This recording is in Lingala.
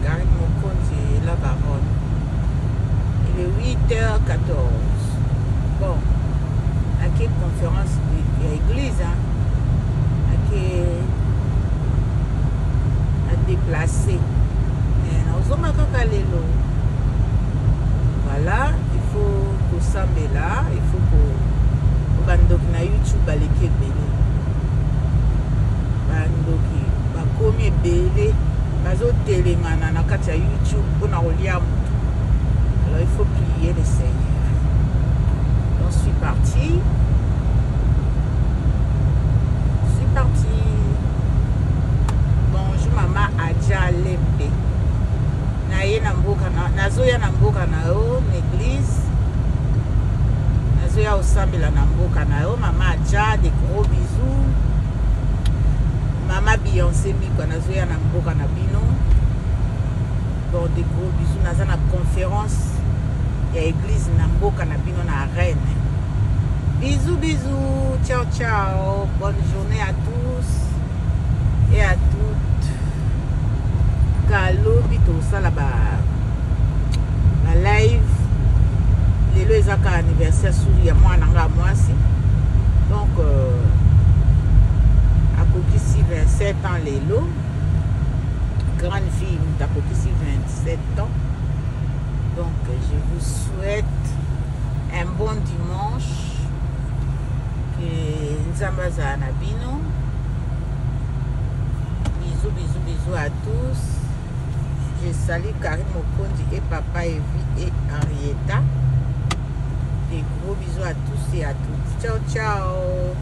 Karine Mokonzi, la baronne. Il est 8h14. Bon, à quelle conférence de l'église, hein? À quelle à déplacer. Voilà, il faut que ça me là, il faut que bandoki na YouTube baleki belé. Bandoki bakomi belé, bazo telengana na kati ya YouTube pour na kolia mutu. Alors il faut prier le Seigneur. Donc je suis parti. Bonjour maman Adja Lembe. Nazoya na mboka na yo l'église. Nazoya osambela na mboka na yo maman Adja, des gros bisous. Maman Beyoncé Mikwa nazoya na mboka na bino. Bon, des gros bisous. Naza na conférence ya église na mboka na bino na Rennes. Bisous bisous. Ciao ciao. Bonne journée à tous et à toutes. Kalobi tosala ba live lelo ezaka anniversaire suri ya mwana nga mwasi, donc akokisi 27 ans lelo, grande fille akokisi 27 ans. Donc je vous souhaite un bon dimanche, que nzambe azala na bino. Bisous bisous bisous à tous. Je salue Karine Mokonzi et papa Evie et Henrietta. Des gros bisous à tous et à toutes. Ciao, ciao.